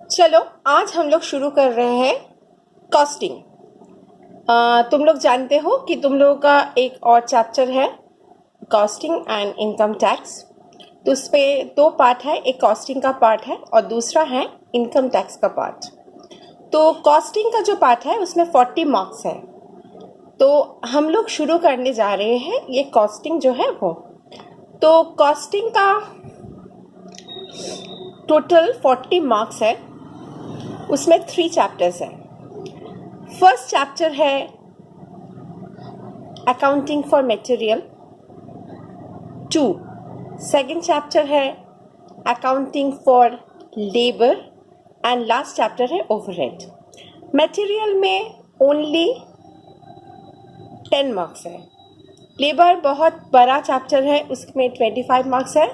चलो आज हम लोग शुरू कर रहे हैं कॉस्टिंग। तुम लोग जानते हो कि तुम लोगों का एक और चैप्टर है कॉस्टिंग एंड इनकम टैक्स। तो उस पर दो पार्ट है, एक कॉस्टिंग का पार्ट है और दूसरा है इनकम टैक्स का पार्ट। तो कॉस्टिंग का जो पार्ट है उसमें 40 मार्क्स है। तो हम लोग शुरू करने जा रहे हैं ये कॉस्टिंग जो है वो। तो कॉस्टिंग का टोटल 40 मार्क्स है, उसमें 3 चैप्टर्स हैं। फर्स्ट चैप्टर है accounting for material 2, second chapter है accounting for labour and last chapter है ओवरहेड। मटेरियल में ओनली 10 मार्क्स है। लेबर बहुत बड़ा चैप्टर है, उसमें 25 मार्क्स है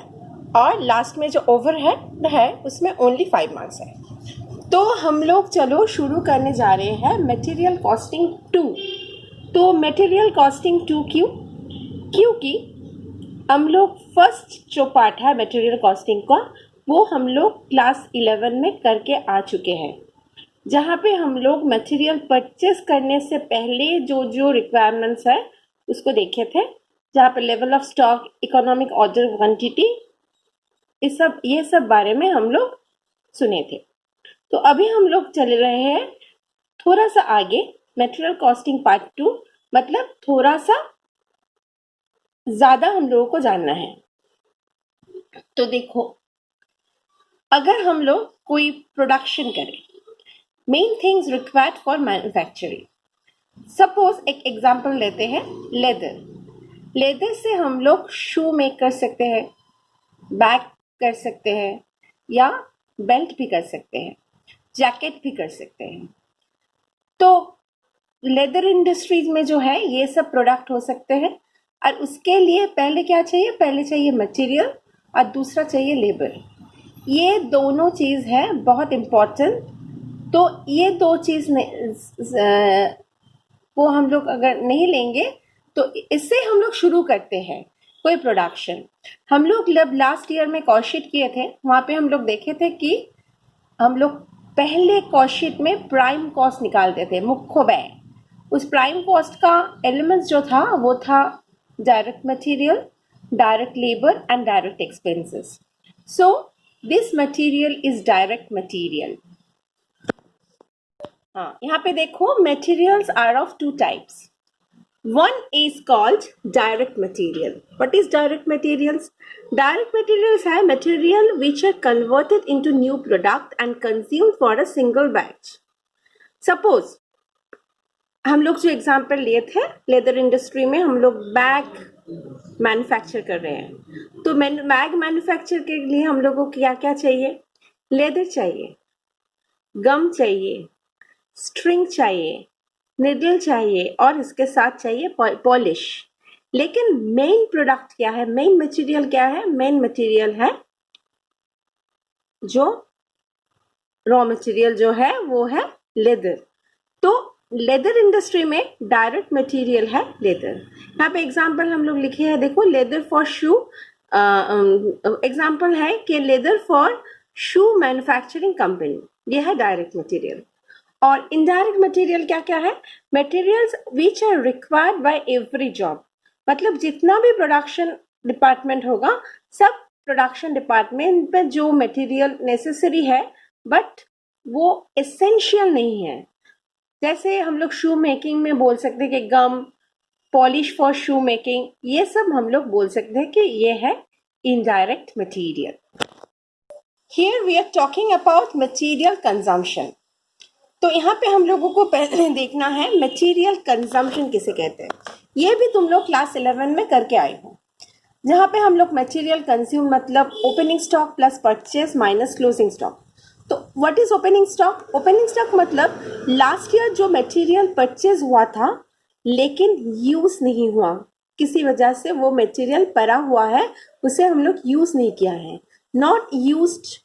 और लास्ट में जो ओवरहेड है उसमें ओनली 5 मार्क्स है। तो हम लोग चलो शुरू करने जा रहे हैं मटेरियल कॉस्टिंग 2। तो मटेरियल कॉस्टिंग 2 क्योंकि हम लोग फर्स्ट जो पार्ट है मटेरियल कॉस्टिंग का वो हम लोग क्लास 11 में करके आ चुके हैं, जहाँ पे हम लोग मटेरियल परचेस करने से पहले जो जो रिक्वायरमेंट्स है उसको देखे थे, जहाँ पे level of stock, economic order quantity, ये सब बारे में हम लोग सुने थे। तो अभी हम लोग चल रहे हैं थोड़ा सा आगे, मटेरियल कॉस्टिंग पार्ट 2, मतलब थोड़ा सा ज्यादा हम लोगों को जानना है। तो देखो, अगर हम लोग कोई प्रोडक्शन करें, main things required for manufacturing. Suppose एक एग्जांपल लेते हैं, लेदर से हम लोग शू मेक कर सकते हैं, बैग कर सकते हैं या बेल्ट भी कर सकते हैं, जैकेट भी कर सकते हैं। तो लेदर इंडस्ट्रीज में जो है ये सब प्रोडक्ट हो सकते हैं और उसके लिए पहले क्या चाहिए, पहले चाहिए मटेरियल और दूसरा चाहिए लेबर। ये दोनों चीज़ है बहुत इम्पोर्टेंट। तो ये दो चीज़ वो हम लोग अगर नहीं लेंगे तो इससे हम लोग शुरू करते हैं कोई प्रोडक्शन। हम लोग जब लास्ट ईयर में कॉस्ट किए थे वहाँ पे हम लोग देखे थे कि हम लोग पहले कॉस्ट में प्राइम कॉस्ट निकालते थे, मुख्य व्यय। उस प्राइम कॉस्ट का एलिमेंट्स जो था वो था direct material, direct labour and direct expenses. So this material is direct material. हाँ, यहाँ पे देखो materials are of 2 types. One is called direct material. What is direct materials? Direct materials है material which are converted into new product and consumed for a single batch. Suppose हम लोग जो example लिए थे, लेदर इंडस्ट्री में हम लोग bag manufacture कर रहे हैं। तो बैग मैन्युफैक्चर के लिए हम लोगों को क्या क्या चाहिए? लेदर चाहिए, गम चाहिए, स्ट्रिंग चाहिए, निडल चाहिए और इसके साथ चाहिए पॉलिश। लेकिन मेन प्रोडक्ट क्या है, मेन मटेरियल क्या है? मेन मटेरियल है जो रॉ मटेरियल जो है वो है लेदर। तो लेदर इंडस्ट्री में डायरेक्ट मटेरियल है लेदर। यहाँ पे एग्जांपल हम लोग लिखे हैं, देखो, लेदर फॉर शू। एग्जांपल है कि leather for shoe manufacturing company, ये है डायरेक्ट मटेरियल। और इनडायरेक्ट मटेरियल क्या क्या है? Materials which are required by every job. मतलब जितना भी प्रोडक्शन डिपार्टमेंट होगा, सब प्रोडक्शन डिपार्टमेंट में जो मटेरियल नेसेसरी है बट वो एसेंशियल नहीं है। जैसे हम लोग शू मेकिंग में बोल सकते हैं कि गम, पॉलिश फॉर शू मेकिंग, ये सब हम लोग बोल सकते हैं कि ये है indirect material. Here we are talking about material consumption. तो यहाँ पे हम लोगों को पहले देखना है मटेरियल कंजम्पशन किसे कहते हैं। ये भी तुम लोग क्लास 11 में करके आए हो, जहाँ पे हम लोग मटेरियल कंज्यूम मतलब opening stock plus purchase minus closing stock. तो what is opening stock? Opening stock मतलब लास्ट ईयर जो मटेरियल परचेज हुआ था लेकिन यूज नहीं हुआ, किसी वजह से वो मटेरियल पड़ा हुआ है, उसे हम लोग यूज नहीं किया है। Not used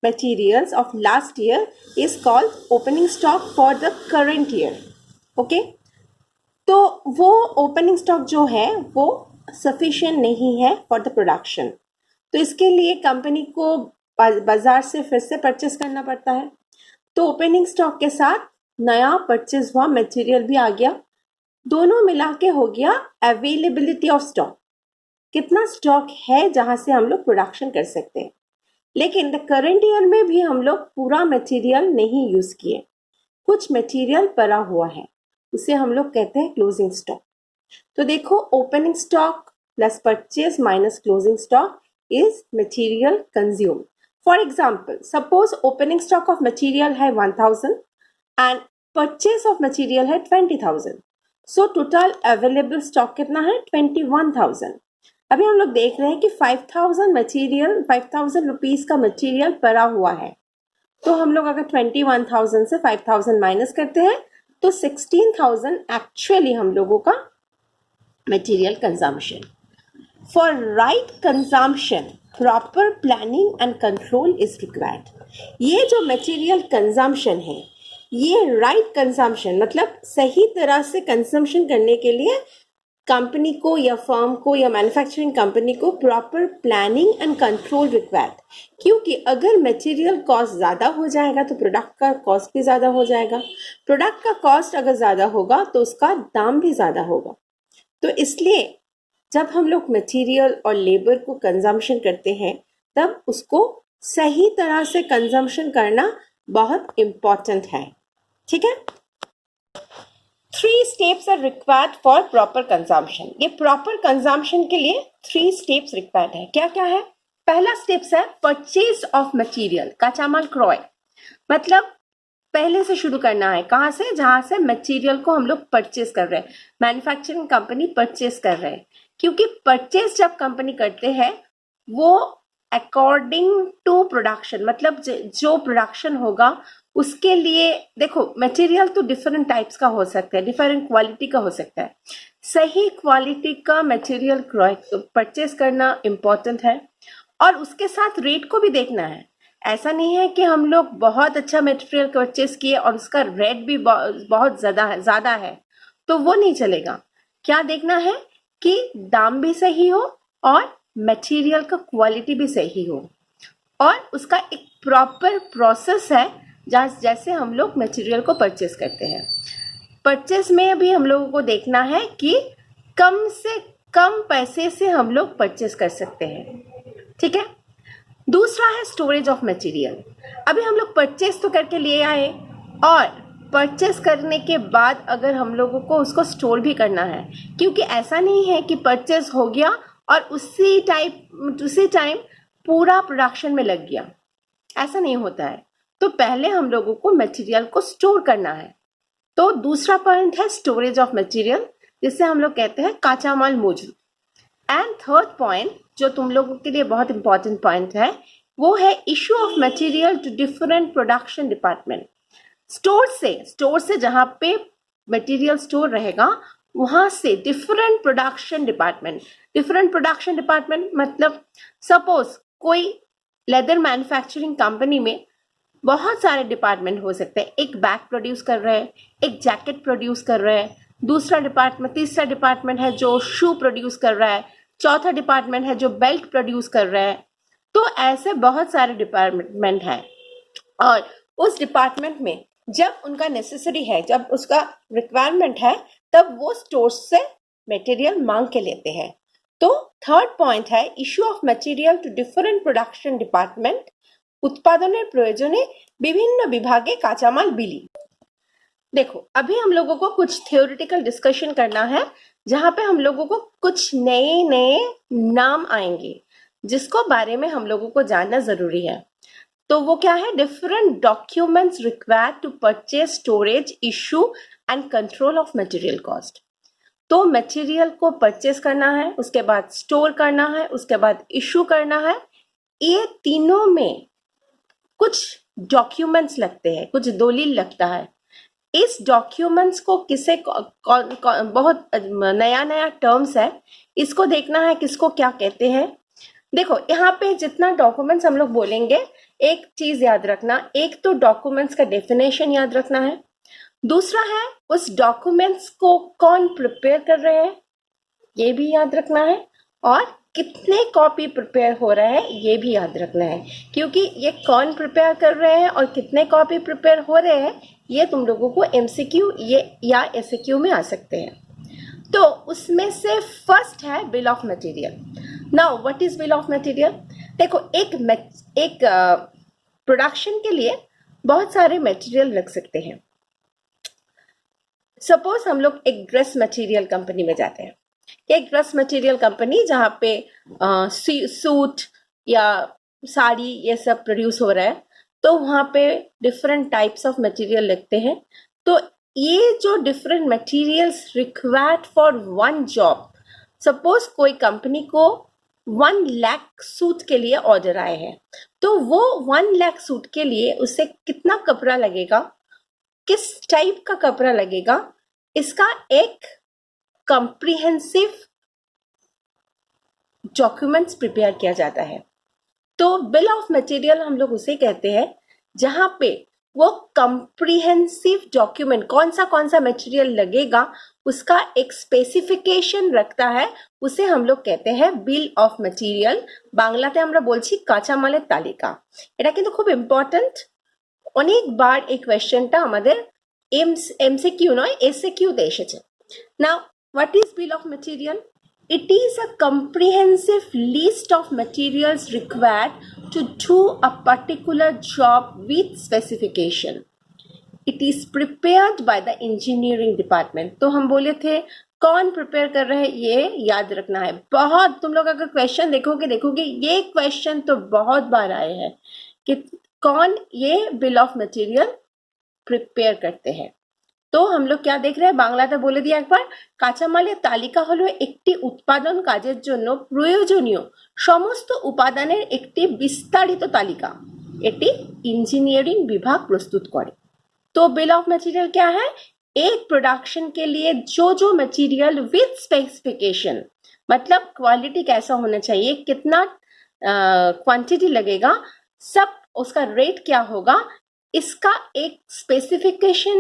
materials of last year is called opening stock for the current year. Okay? तो वो ओपनिंग स्टॉक जो है वो सफिशिएंट नहीं है फॉर द प्रोडक्शन। तो इसके लिए कंपनी को बाजार से फिर से परचेस करना पड़ता है। तो ओपनिंग स्टॉक के साथ नया परचेस हुआ मटेरियल भी आ गया, दोनों मिला के हो गया अवेलेबिलिटी ऑफ स्टॉक। कितना स्टॉक है जहां से हम लोग प्रोडक्शन कर सकते हैं। लेकिन द करंट ईयर में भी हम लोग पूरा मटेरियल नहीं यूज किए, कुछ मटेरियल पड़ा हुआ है, उसे हम लोग कहते हैं क्लोजिंग स्टॉक। तो देखो, opening stock plus purchase minus closing stock is material consume. For example, suppose opening stock of material है 1000 एंड परचेज ऑफ मटेरियल है 20,000। सो टोटल अवेलेबल स्टॉक कितना है? 21,000। अभी हम लोग देख रहे हैं कि 5,000 रुपीज का मटेरियल पड़ा हुआ है। तो हम लोग अगर 21,000 से 5,000 माइनस करते हैं तो 16,000 एक्चुअली हम लोगों का material consumption. For right consumption proper planning and control is required. ये जो मटेरियल कंजम्पशन है, ये राइट कंजम्पशन मतलब सही तरह से कंजम्पशन करने के लिए कंपनी को या फर्म को या मैन्युफैक्चरिंग कंपनी को proper planning and control required. क्योंकि अगर मटेरियल कॉस्ट ज़्यादा हो जाएगा तो प्रोडक्ट का कॉस्ट भी ज़्यादा हो जाएगा, प्रोडक्ट का कॉस्ट अगर ज़्यादा होगा तो उसका दाम भी ज़्यादा होगा। तो इसलिए जब हम लोग मटेरियल और लेबर को कंजम्पशन करते हैं तब उसको सही तरह से कंजम्पशन करना बहुत इम्पॉर्टेंट है। ठीक है, 3 steps are required for proper consumption. ये प्रॉपर कंजम्पशन के लिए 3 स्टेप्स रिक्वायर्ड है। क्या क्या है? पहला स्टेप्स है परचेज ऑफ मटेरियल, कच्चा माल क्रॉय। मतलब पहले से शुरू करना है, कहाँ से? जहां से मटेरियल को हम लोग परचेज कर रहे हैं, मैन्युफैक्चरिंग कंपनी परचेज कर रहे हैं। क्योंकि परचेज जब कंपनी करते हैं वो अकॉर्डिंग टू प्रोडक्शन, मतलब जो प्रोडक्शन होगा उसके लिए, देखो मटेरियल तो डिफरेंट टाइप्स का हो सकता है, डिफरेंट क्वालिटी का हो सकता है। सही क्वालिटी का मटेरियल परचेज करना इम्पोर्टेंट है और उसके साथ रेट को भी देखना है। ऐसा नहीं है कि हम लोग बहुत अच्छा मटेरियल परचेज किए और उसका रेट भी बहुत ज़्यादा है तो वो नहीं चलेगा। क्या देखना है कि दाम भी सही हो और मटेरियल का क्वालिटी भी सही हो और उसका एक प्रॉपर प्रोसेस है जैसे हम लोग मटेरियल को परचेस करते हैं। परचेस में भी हम लोगों को देखना है कि कम से कम पैसे से हम लोग परचेस कर सकते हैं। ठीक है, दूसरा है स्टोरेज ऑफ मटेरियल। अभी हम लोग परचेस तो करके लिए आए और परचेस करने के बाद अगर हम लोगों को उसको स्टोर भी करना है, क्योंकि ऐसा नहीं है कि परचेस हो गया और उसी टाइम पूरा प्रोडक्शन में लग गया, ऐसा नहीं होता है। तो पहले हम लोगों को मटेरियल को स्टोर करना है। तो दूसरा पॉइंट है स्टोरेज ऑफ मटेरियल, जिसे हम लोग कहते हैं काचा माल मौजूद। एंड थर्ड पॉइंट जो तुम लोगों के लिए बहुत इंपॉर्टेंट पॉइंट है वो है issue of material to different production department. Store से जहां पे मटेरियल स्टोर रहेगा वहां से डिफरेंट प्रोडक्शन डिपार्टमेंट मतलब सपोज कोई लेदर मैन्युफैक्चरिंग कंपनी में बहुत सारे डिपार्टमेंट हो सकते हैं। एक बैग प्रोड्यूस कर रहे हैं, एक जैकेट प्रोड्यूस कर रहे हैं, तीसरा डिपार्टमेंट है जो शू प्रोड्यूस कर रहा है, चौथा डिपार्टमेंट है जो बेल्ट प्रोड्यूस कर रहा है। तो ऐसे बहुत सारे डिपार्टमेंट हैं और उस डिपार्टमेंट में जब उनका नेसेसरी है, जब उसका रिक्वायरमेंट है, तब वो स्टोर से मटेरियल मांग के लेते हैं। तो थर्ड पॉइंट है issue of material to different production department. उत्पादনের প্রয়োজনে বিভিন্ন বিভাগে কাঁচামাল বিলি। देखो, अभी हम लोगों को कुछ थियोरिटिकल डिस्कशन करना है जहां पे हम लोगों को कुछ नए नाम आएंगे जिसको बारे में हम लोगों को जानना जरूरी है। तो वो क्या है? Different documents required to purchase, storage, issue and control of material cost. तो मटेरियल को परचेज करना है, उसके बाद स्टोर करना है, उसके बाद इशू करना है। ये तीनों में कुछ डॉक्यूमेंट्स लगते हैं, कुछ दलील लगता है। इस डॉक्यूमेंट्स को बहुत नया टर्म्स है, इसको देखना है किसको क्या कहते हैं। देखो, यहाँ पे जितना डॉक्यूमेंट्स हम लोग बोलेंगे, एक चीज याद रखना, एक तो डॉक्यूमेंट्स का डेफिनेशन याद रखना है, दूसरा है उस डॉक्यूमेंट्स को कौन प्रिपेयर कर रहे हैं ये भी याद रखना है, और कितने कॉपी प्रिपेयर हो रहा है ये भी याद रखना है, क्योंकि ये कौन प्रिपेयर कर रहे हैं और कितने कॉपी प्रिपेयर हो रहे हैं ये तुम लोगों को एमसीक्यू ये या एसक्यू में आ सकते हैं। तो उसमें से फर्स्ट है bill of material. Now what is bill of material? देखो, एक प्रोडक्शन के लिए बहुत सारे मटेरियल लग सकते हैं। सपोज हम लोग एक ड्रेस मटेरियल कंपनी में जाते हैं, एक ड्रेस मटेरियल कंपनी जहाँ पे सूट या साड़ी ये सब प्रोड्यूस हो रहा है, तो वहाँ पे डिफरेंट टाइप्स ऑफ मटेरियल लगते हैं। तो ये जो different materials required for one job, suppose कोई कंपनी को 1 लाख सूट के लिए ऑर्डर आए हैं, तो वो 1 लाख सूट के लिए उसे कितना कपड़ा लगेगा, किस टाइप का कपड़ा लगेगा, इसका एक कॉम्प्रिहेंसिव डॉक्यूमेंट्स प्रिपेयर किया जाता है। तो बिल ऑफ मटेरियल हम लोग उसे कहते हैं जहां पे वो कॉम्प्रिहेंसिव डॉक्यूमेंट कौन सा मटेरियल लगेगा उसका एक स्पेसिफिकेशन रखता है, उसे हम लोग कहते हैं बिल ऑफ मटेरियल। বাংলাতে আমরা বলছি কাঁচামালের তালিকা। এটা কিন্তু খুব ইম্পর্টেন্ট, অনেকবার এই কোয়েশ্চেনটা আমাদের এমসিকিউ নয় এসএকিউতে এসেছে। নাও what is bill of material? It is a comprehensive list of materials required to do a particular job with specification. It is prepared by the engineering department. तो हम बोले थे कौन प्रिपेयर कर रहे हैं ये याद रखना है। बहुत तुम लोग अगर क्वेश्चन देखोगे ये क्वेश्चन तो बहुत बार आए हैं कि कौन ये बिल ऑफ मटेरियल प्रिपेयर करते हैं। তো हम लोग क्या देख रहे हैं, বাংলাতে বলে দিই একবার। কাঁচামালের তালিকা হলো একটি উৎপাদন কাজের জন্য প্রয়োজনীয় সমস্ত উপাদানের একটি বিস্তারিত তালিকা, এটি ইঞ্জিনিয়ারিং বিভাগ প্রস্তুত করে। तो बिल ऑफ मटेरियल क्या है? एक प्रोडक्शन के लिए जो मटेरियल विद स्पेसिफिकेशन, मतलब क्वालिटी कैसा होना चाहिए, कितना क्वांटिटी लगेगा, सब उसका रेट क्या होगा, इसका एक स्पेसिफिकेशन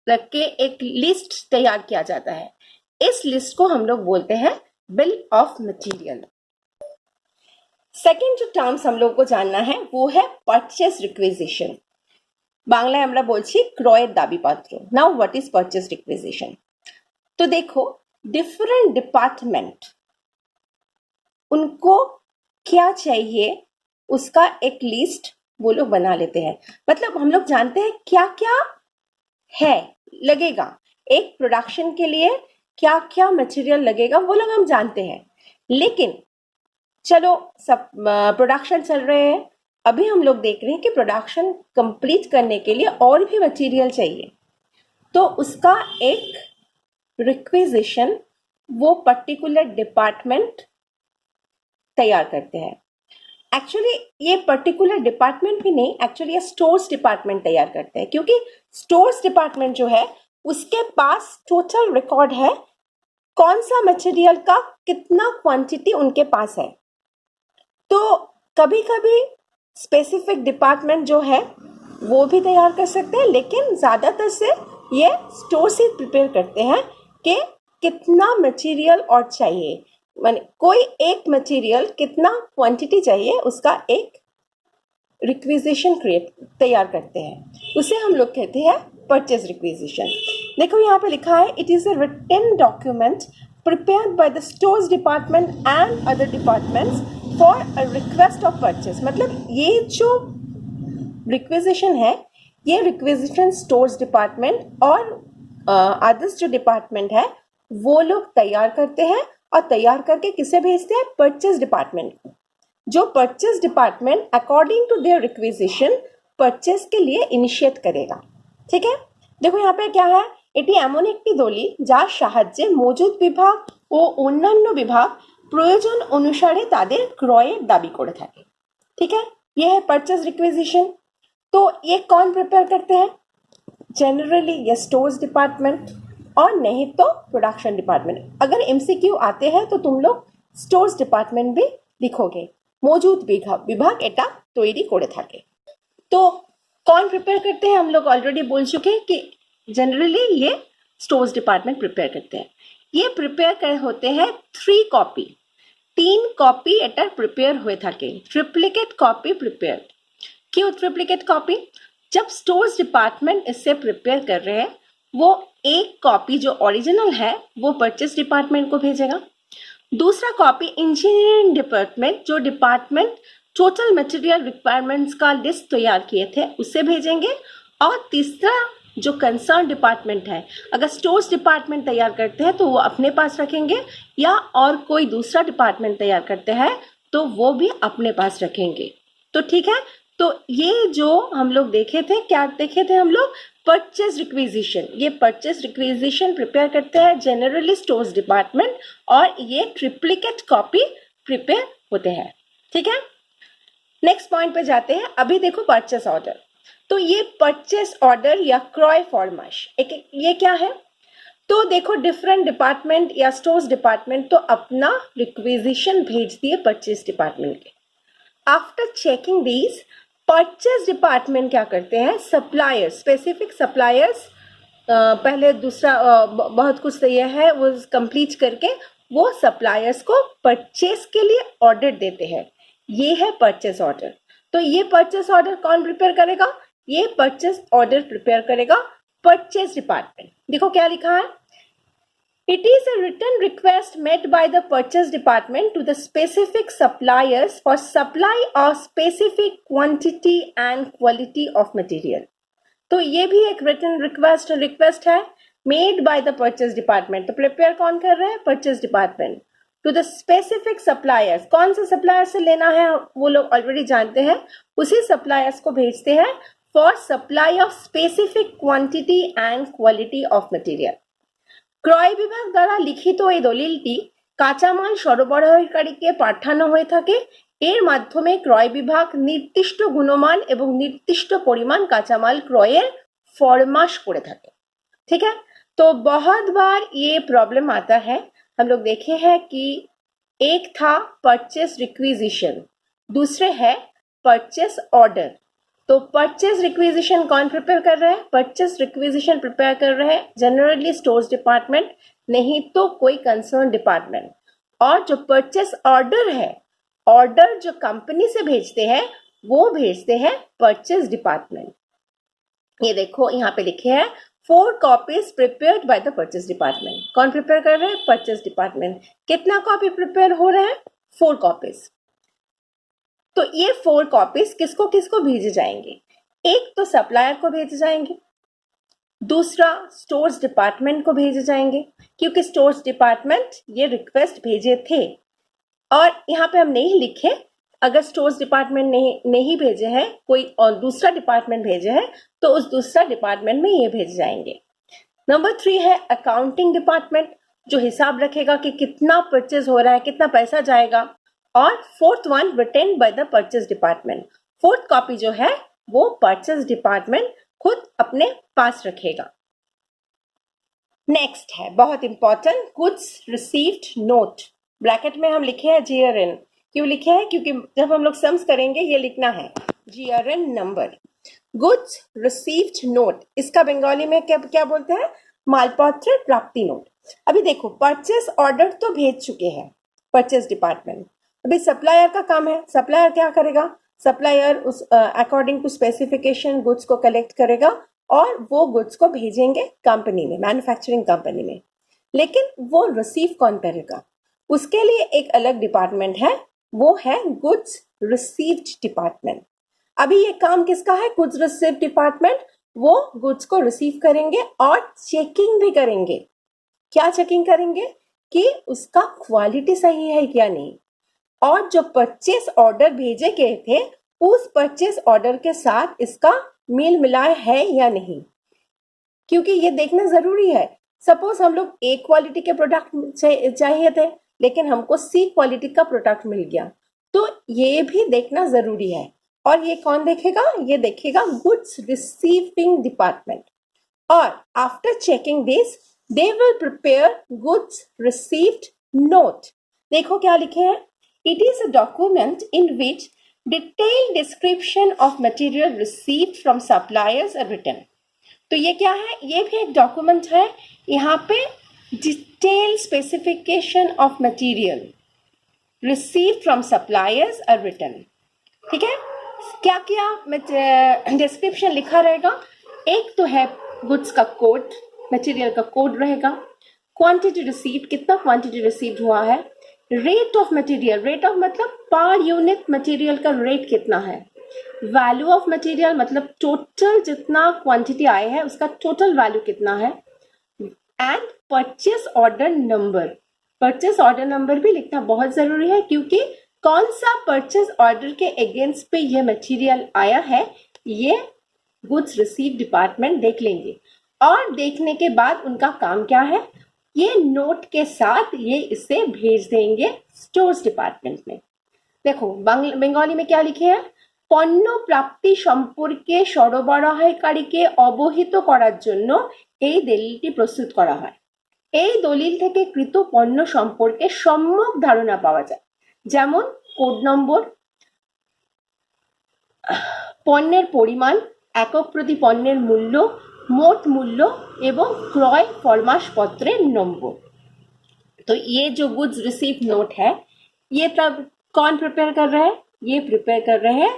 रख के एक लिस्ट तैयार किया जाता है। इस लिस्ट को हम लोग बोलते हैं बिल ऑफ मटेरियल। सेकेंड जो टर्म्स हम लोग को जानना है वो है परचेज रिक्विजिशन। बांग्लाয় আমরা বলছি ক্রয়ের দাবিপত্র। Now what is purchase requisition? तो देखो, डिफरेंट डिपार्टमेंट उनको क्या चाहिए उसका एक लिस्ट वो लोग बना लेते हैं। मतलब हम लोग जानते हैं क्या क्या है लगेगा, एक प्रोडक्शन के लिए क्या क्या मटेरियल लगेगा वो लोग हम जानते हैं। लेकिन चलो सब प्रोडक्शन चल रहे हैं, अभी हम लोग देख रहे हैं कि प्रोडक्शन कंप्लीट करने के लिए और भी मटेरियल चाहिए, तो उसका एक रिक्विजिशन वो पर्टिकुलर डिपार्टमेंट तैयार करते हैं। एक्चुअली ये पर्टिकुलर डिपार्टमेंट भी नहीं, एक्चुअली ये स्टोर्स डिपार्टमेंट तैयार करते हैं, क्योंकि स्टोर्स डिपार्टमेंट जो है उसके पास टोटल रिकॉर्ड है कौन सा मटेरियल का कितना क्वांटिटी उनके पास है। तो कभी कभी स्पेसिफिक डिपार्टमेंट जो है वो भी तैयार कर सकते हैं, लेकिन ज़्यादातर से ये स्टोर से प्रिपेयर करते हैं कि कितना मटेरियल और चाहिए, माने कोई एक मटेरियल कितना क्वांटिटी चाहिए उसका एक रिक्विजिशन तैयार करते हैं, उसे हम लोग कहते हैं परचेज रिक्विजिशन। देखो यहाँ पे लिखा है it is a written document prepared by the stores department and other departments for a request of purchase। मतलब ये जो रिक्विजिशन है ये रिक्विजिशन स्टोर्स डिपार्टमेंट और अदर्स जो डिपार्टमेंट है वो लोग तैयार करते हैं, और तैयार करके किसे भेजते हैं? परचेज डिपार्टमेंट को। जो purchase department according to their requisition purchase के लिए इनिशिएट करेगा। ठीक है, देखो यहाँ पे क्या है, এটি এমন একটি দলিল যার সাহায্যে মজুদ বিভাগ ও অন্যান্য বিভাগ প্রয়োজন অনুসারে তাদের ক্রয়ের দাবি করে থাকে। ठीक है, ये है परचेज रिक्विजिशन। तो ये कौन प्रिपेयर करते हैं? जनरली ये स्टोर्स डिपार्टमेंट और नहीं तो प्रोडक्शन डिपार्टमेंट। अगर एमसीक्यू आते हैं तो तुम लोग स्टोर्स डिपार्टमेंट भी लिखोगे, मौजूद विभाग এটা তৈরি করে থাকে। तो कौन प्रिपेयर करते हैं? हम लोग ऑलरेडी बोल चुके हैं कि जनरली ये स्टोर्स डिपार्टमेंट प्रिपेयर करते हैं। ये प्रिपेयर कर होते हैं 3 कॉपी, 3 कॉपी एटर प्रिपेयर हुए থাকে, ट्रिप्लिकेट कॉपी प्रिपेयर। क्यों ट्रिप्लिकेट कॉपी? जब स्टोर्स डिपार्टमेंट इससे प्रिपेयर कर रहे हैं, वो एक कॉपी जो ओरिजिनल है वो परचेस डिपार्टमेंट को भेजेगा, दूसरा कॉपी इंजीनियरिंग डिपार्टमेंट, जो डिपार्टमेंट टोटल मटेरियल रिक्वायरमेंट्स का लिस्ट तैयार किए थे उससे भेजेंगे, और तीसरा जो कंसर्न डिपार्टमेंट है, अगर स्टोर्स डिपार्टमेंट तैयार करते हैं तो वो अपने पास रखेंगे, या और कोई दूसरा डिपार्टमेंट तैयार करते हैं तो वो भी अपने पास रखेंगे। तो ठीक है, तो ये जो हम लोग देखे थे, क्या देखे थे हम लोग? Purchase requisition. ये परचेज रिक्विजिशन प्रिपेयर करते हैं जनरली स्टोर्स डिपार्टमेंट, और ये ट्रिप्लिकेट कॉपी प्रिपेयर होते हैं। ठीक है, नेक्स्ट पॉइंट पे जाते हैं। अभी देखो परचेस ऑर्डर। तो ये परचेस ऑर्डर या क्रॉय फॉर्माश ये क्या है? तो देखो डिफरेंट डिपार्टमेंट या स्टोर्स डिपार्टमेंट तो अपना रिक्विजिशन भेज दिए परचेस डिपार्टमेंट के। After checking these, purchase department क्या करते हैं? सप्लायर्स, स्पेसिफिक सप्लायर्स, पहले दूसरा बहुत कुछ तो यह है वो कंप्लीट करके वो सप्लायर्स को परचेस के लिए ऑर्डर देते हैं। ये है परचेस ऑर्डर। तो ये परचेस ऑर्डर कौन प्रिपेयर करेगा? ये परचेस ऑर्डर प्रिपेयर करेगा परचेस डिपार्टमेंट। देखो क्या लिखा है, it is a written request made by the purchase department to the specific suppliers for supply of specific quantity and quality of material। तो ये भी एक written रिक्वेस्ट है made by the purchase department। तो प्रिपेयर कौन कर रहे हैं? Purchase department. To the specific suppliers, कौन से सप्लायर से लेना है वो लोग ऑलरेडी जानते हैं, उसी सप्लायर्स को भेजते हैं for supply of specific quantity and quality of material. ক্রয় বিভাগ দ্বারা লিখিত এই দলিলটি কাঁচামাল সরবরাহকারীকে পাঠানো হয়ে থাকে। এর মাধ্যমে ক্রয় বিভাগ নির্দিষ্ট গুণমান এবং নির্দিষ্ট পরিমাণ কাঁচামাল ক্রয়ের ফরমাশ করে থাকে। ठीक है, तो बहुत बार ये प्रॉब्लम आता है। हम लोग देखे हैं कि एक था परचेस रिक्विजिशन, दूसरे है परचेस ऑर्डर। तो परचेस रिक्विजिशन कौन प्रिपेयर कर रहे हैं? परचेस रिक्विजिशन प्रिपेयर कर रहे हैं जनरली स्टोर्स डिपार्टमेंट, नहीं तो कोई कंसर्न डिपार्टमेंट। और जो परचेस ऑर्डर है, ऑर्डर जो कंपनी से भेजते हैं वो भेजते हैं परचेस डिपार्टमेंट। ये देखो यहाँ पे लिखे हैं 4 copies prepared by the purchase department. कौन प्रिपेयर कर रहे हैं? Purchase department. कितना कॉपी प्रिपेयर हो रहे हैं? 4 कॉपीज। तो ये 4 कॉपीज किसको किसको भेजे जाएंगे? एक तो सप्लायर को भेजे जाएंगे, दूसरा स्टोर्स डिपार्टमेंट को भेजे जाएंगे, क्योंकि स्टोर्स डिपार्टमेंट ये रिक्वेस्ट भेजे थे। और यहाँ पे हम नहीं लिखे, अगर स्टोर्स डिपार्टमेंट नहीं भेजे हैं, कोई और दूसरा डिपार्टमेंट भेजे हैं, तो उस दूसरा डिपार्टमेंट में ये भेजे जाएंगे। नंबर 3 है अकाउंटिंग डिपार्टमेंट, जो हिसाब रखेगा कि कितना परचेज हो रहा है, कितना पैसा जाएगा। और 4th one written by the purchase department. 4th copy जो है वो परचेज डिपार्टमेंट खुद अपने पास रखेगा। नेक्स्ट है बहुत important, goods received note. Bracket में हम लिखे हैं GRN। क्यों लिखे हैं? क्योंकि जब हम लोग सम्स करेंगे ये लिखना है GRN number. Goods received note, इसका बंगाली में क्या बोलते हैं? मालपत्र प्राप्ति नोट। अभी देखो परचेस ऑर्डर तो भेज चुके हैं परचेस डिपार्टमेंट, अभी सप्लायर का काम है। सप्लायर क्या करेगा? सप्लायर उस अकॉर्डिंग टू स्पेसिफिकेशन गुड्स को कलेक्ट करेगा और वो गुड्स को भेजेंगे कंपनी में, मैन्युफैक्चरिंग कंपनी में। लेकिन वो रिसीव कौन करेगा? उसके लिए एक अलग डिपार्टमेंट है, वो है गुड्स रिसीव्ड डिपार्टमेंट। अभी ये काम किसका है? Goods received department. वो गुड्स को रिसीव करेंगे और चेकिंग भी करेंगे। क्या चेकिंग करेंगे? कि उसका क्वालिटी सही है या नहीं। और जो परचेस ऑर्डर भेजे गए थे उस परचेस ऑर्डर के साथ इसका मेल मिलाए है या नहीं, क्योंकि ये देखना जरूरी है। सपोज हम लोग A क्वालिटी के प्रोडक्ट चाहिए थे, लेकिन हमको C क्वालिटी का प्रोडक्ट मिल गया, तो ये भी देखना जरूरी है। और ये कौन देखेगा? ये देखेगा गुड्स रिसीविंग डिपार्टमेंट। और after checking this they will prepare goods received note. देखो क्या लिखे हैं, it is a document in which detailed description of material received from suppliers are written. तो ये क्या है? ये भी एक डॉक्यूमेंट है। यहाँ पे Detailed specification of material received from suppliers are written. ठीक है, क्या क्या डिस्क्रिप्शन लिखा रहेगा? एक तो है गुड्स का कोड, मटेरियल का कोड रहेगा, क्वांटिटी रिसीव्ड, कितना क्वांटिटी रिसीव्ड हुआ है, rate of material, rate of मतलब पर यूनिट मटेरियल का रेट कितना है, वैल्यू ऑफ मटेरियल मतलब टोटल जितना क्वांटिटी आया है उसका टोटल वैल्यू कितना है, and purchase order number. Purchase order number भी लिखना बहुत जरूरी है, क्योंकि कौन सा परचेस ऑर्डर के अगेंस्ट पे ये मटेरियल आया है ये गुड्स रिसीव डिपार्टमेंट देख लेंगे, और देखने के बाद उनका काम क्या है, ये नोट के साथ ये इसे भेज देंगे स्टोर्स डिपार्टमेंट में। देखो बंगाली में क्या लिखे हैं, পণ্য প্রাপ্তি সম্পর্কে সরবরাহকারীকে অবহিত করার জন্য এই দলিলটি প্রস্তুত করা হয়। এই দলিল থেকে কৃত পণ্য সম্পর্কে সম্যক ধারণা পাওয়া যায়, যেমন কোড নম্বর, পণ্যের পরিমাণ, একক প্রতি পণ্যের মূল্য, মোট মূল্য এবং ক্রয় ফরমাশপত্রের নম্বর। तो ये जो गुड्स रिसीव नोट है ये तब कौन प्रिपेयर कर रहा है, ये प्रिपेयर कर रहे हैं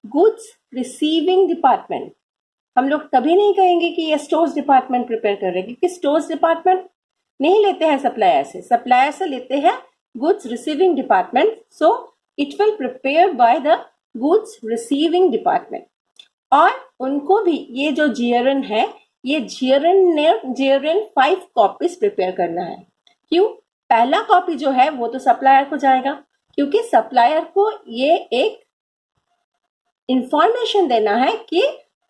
गुड्स रिसीविंग डिपार्टमेंट। हम लोग कभी नहीं कहेंगे कि ये स्टोर्स डिपार्टमेंट प्रिपेयर कर रहे हैं, क्योंकि स्टोर्स डिपार्टमेंट नहीं लेते हैं सप्लायर से, सप्लायर से लेते हैं goods receiving department. So it will prepare by the goods receiving department. और उनको भी ये जो जीआरएन है, ये जीआरएन 5 कॉपीज प्रिपेयर करना है। क्यों? पहला कॉपी जो है वो तो सप्लायर को जाएगा, क्योंकि सप्लायर को ये एक इंफॉर्मेशन देना है कि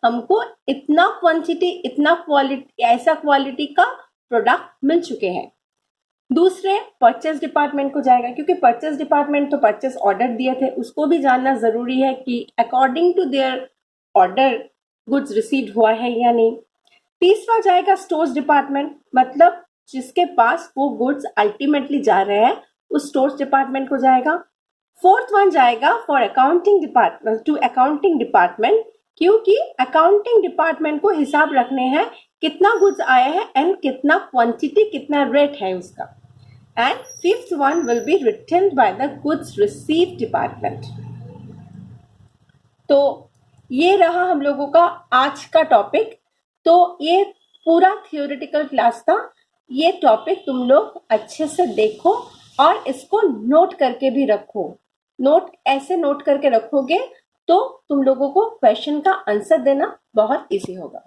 हमको इतना क्वांटिटी, इतना क्वालिटी, ऐसा क्वालिटी का प्रोडक्ट मिल चुके हैं। दूसरे परचेस डिपार्टमेंट को जाएगा, क्योंकि परचेस डिपार्टमेंट तो परचेस ऑर्डर दिए थे, उसको भी जानना जरूरी है कि according to their order goods received हुआ है या नहीं। तीसरा जाएगा स्टोर्स डिपार्टमेंट, मतलब जिसके पास वो गुड्स अल्टीमेटली जा रहे हैं उस स्टोर्स डिपार्टमेंट को जाएगा। फोर्थ वन जाएगा for accounting department, to accounting department, क्योंकि अकाउंटिंग डिपार्टमेंट को हिसाब रखने हैं कितना गुड्स आया है एंड कितना क्वांटिटी, कितना रेट है उसका। And fifth one will be written by the goods receive department. तो ये रहा हम लोगों का आज का टॉपिक। तो ये पूरा थियोरेटिकल क्लास था। ये टॉपिक तुम लोग अच्छे से देखो और इसको नोट करके भी रखो। नोट ऐसे नोट करके रखोगे तो तुम लोगों को क्वेश्चन का आंसर देना बहुत इजी होगा।